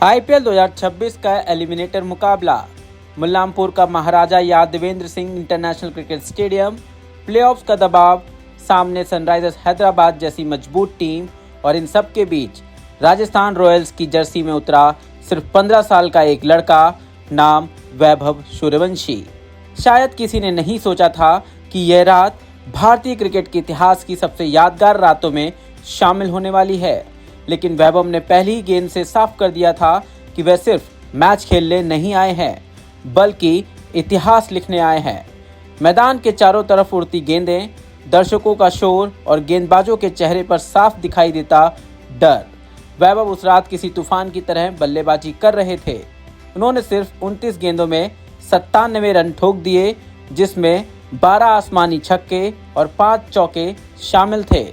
IPL 2026 का eliminator मुकाबला मुल्लानपुर का Maharaja Yadavendra Singh international cricket stadium. Playoffs का दबाव, सामने सनराइजर्स हैदराबाद जैसी मजबूत टीम और इन सब के बीच राजस्थान रॉयल्स की जर्सी में उतरा सिर्फ 15 साल का एक लड़का, नाम वैभव सूर्यवंशी। शायद किसी ने नहीं सोचा था कि यह रात भारतीय क्रिकेट के इतिहास की सबसे यादगार रातों में शामिल होने वाली है, लेकिन वैभव ने पहली ही गेंद से साफ कर दिया था कि वह सिर्फ मैच खेलने नहीं आए हैं बल्कि इतिहास लिखने आए हैं। मैदान के चारों तरफ उड़ती गेंदें, दर्शकों का शोर और गेंदबाजों के चेहरे पर साफ दिखाई देता डर। वैभव उस रात किसी तूफान की तरह बल्लेबाजी कर रहे थे। उन्होंने सिर्फ 29 गेंदों में 97 रन ठोक दिए, जिसमें 12 आसमानी छक्के और 5 चौके शामिल थे।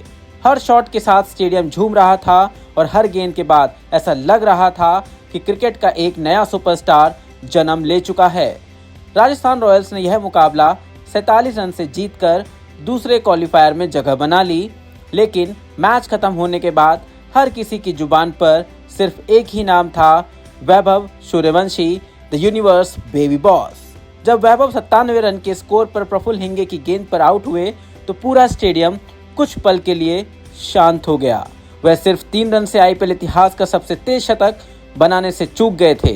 हर शॉट के साथ स्टेडियम झूम रहा था और हर गेंद के बाद ऐसा लग रहा था कि क्रिकेट का एक नया सुपरस्टार जन्म ले चुका है। राजस्थान रॉयल्स ने यह मुकाबला 47 रन से जीतकर दूसरे क्वालीफायर में जगह बना ली, लेकिन मैच खत्म होने के बाद हर किसी की जुबान पर सिर्फ एक ही नाम था, Vaibhav Suryavanshi, the universe baby boss. जब वैभव 97 रन के स्कोर पर प्रफुल्ल हिंगे की गेंद पर आउट हुए तो पूरा स्टेडियम कुछ पल के लिए शांत हो गया। वह सिर्फ 3 रन से आईपीएल इतिहास का सबसे तेज शतक बनाने से चूक गए थे।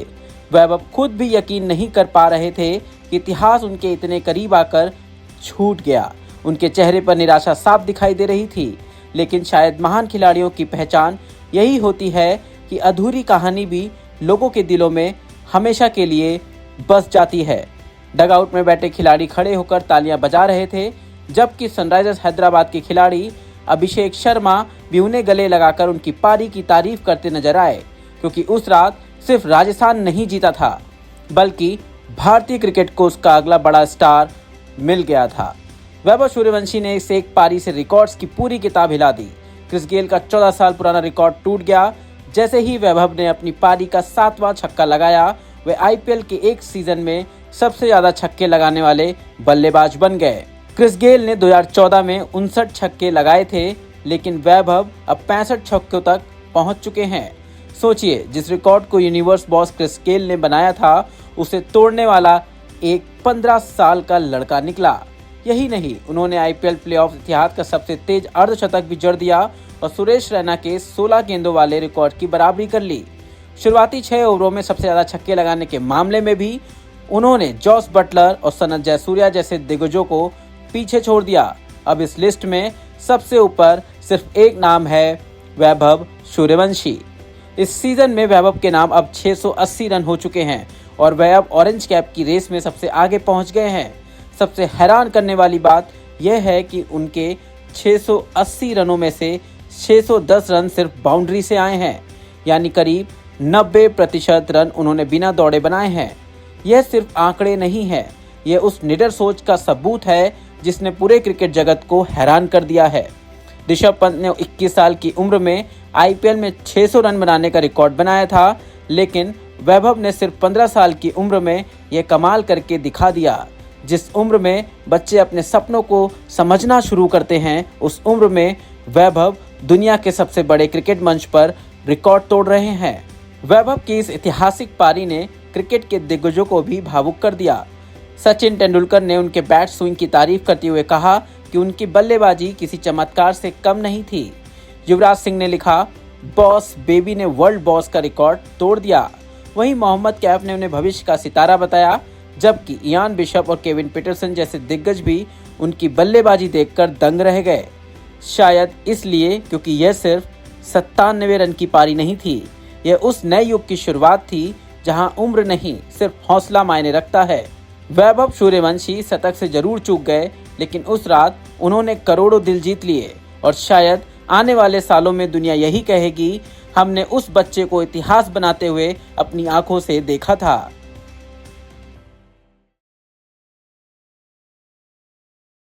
वैभव खुद भी यकीन नहीं कर पा रहे थे कि इतिहास उनके इतने करीब आकर छूट गया। उनके चेहरे पर निराशा साफ दिखाई दे रही थी, लेकिन शायद महान खिलाड़ियों की पहचान यही होती है कि अधूरी कहानी भी लोगों के दिलों में हमेशा के लिए बस जाती है। डगआउट में बैठे खिलाड़ी खड़े होकर तालियां बजा रहे थे, जबकि सनराइजर्स हैदराबाद के खिलाड़ी अभिषेक शर्मा भी उन्हें गले लगाकर उनकी पारी की तारीफ करते नजर आए, क्योंकि उस रात सिर्फ राजस्थान नहीं जीता था बल्कि भारतीय क्रिकेट को उसका अगला बड़ा स्टार मिल गया था। वैभव सूर्यवंशी ने इस एक पारी से रिकॉर्ड्स की पूरी किताब हिला दी। क्रिस गेल का 14 साल पुराना रिकॉर्ड टूट गया। जैसे ही वैभव ने अपनी पारी का 7वां छक्का लगाया, वे आईपीएल के एक सीजन में सबसे ज्यादा छक्के लगाने वाले बल्लेबाज बन गए। क्रिस गेल ने 2014 में 59 छक्के लगाए थे, लेकिन वैभव अब 65 छक्कों तक पहुंच चुके हैं। सोचिए, जिस रिकॉर्ड को यूनिवर्स बॉस क्रिस गेल ने बनाया था, उसे तोड़ने वाला एक 15 साल का लड़का निकला। यही नहीं, उन्होंने आईपीएल प्लेऑफ इतिहास का सबसे तेज अर्धशतक भी जड़ दिया और सुरेश रैना के 16 गेंदों वाले रिकॉर्ड की बराबरी कर ली। शुरुआती 6 ओवरों में सबसे ज्यादा छक्के लगाने के मामले में भी उन्होंने जॉस बटलर और सनत जयसूर्या जैसे दिग्गजों को पीछे छोड़ दिया। अब इस लिस्ट में सबसे ऊपर सिर्फ एक नाम है, वैभव सूर्यवंशी। इस सीजन में वैभव के नाम अब 680 रन हो चुके हैं और वह अब ऑरेंज कैप की रेस में सबसे आगे पहुंच गए हैं। सबसे हैरान करने वाली बात यह है कि उनके 680 रनों में से 610 रन सिर्फ बाउंड्री से आए हैं, यानी करीब 90% रन उन्होंने बिना दौड़े बनाए हैं। यह सिर्फ आंकड़े नहीं है, यह उस निडर सोच का सबूत है जिसने पूरे क्रिकेट जगत को हैरान कर दिया है। ऋषभ पंत ने 21 साल की उम्र में आईपीएल में 600 रन बनाने का रिकॉर्ड बनाया था, लेकिन वैभव ने सिर्फ 15 साल की उम्र में यह कमाल करके दिखा दिया। जिस उम्र में बच्चे अपने सपनों को समझना शुरू करते हैं, उस उम्र में वैभव दुनिया के सबसे बड़े क्रिकेट मंच पर रिकॉर्ड तोड़ रहे हैं। वैभव की इस ऐतिहासिक पारी ने क्रिकेट के दिग्गजों को भी भावुक कर दिया। सचिन तेंदुलकर ने उनके बैट स्विंग की तारीफ करते हुए कहा कि उनकी बल्लेबाजी किसी चमत्कार से कम नहीं थी। युवराज सिंह ने लिखा, बॉस बेबी ने वर्ल्ड बॉस का रिकॉर्ड तोड़ दिया। वहीं मोहम्मद कैफ ने उन्हें भविष्य का सितारा बताया, जबकि इयान बिशप और केविन पीटरसन जैसे दिग्गज भी उनकी बल्लेबाजी देखकर दंग रह गए। शायद इसलिए क्योंकि यह सिर्फ 97 रन की पारी नहीं थी, यह उस नए युग की शुरुआत थी जहां उम्र नहीं, सिर्फ हौसला मायने रखता है। वैभव सूर्यवंशी शतक से जरूर चूक गए, लेकिन उस रात उन्होंने करोड़ों दिल जीत लिए और शायद आने वाले सालों में दुनिया यही कहेगी, हमने उस बच्चे को इतिहास बनाते हुए अपनी आंखों से देखा था।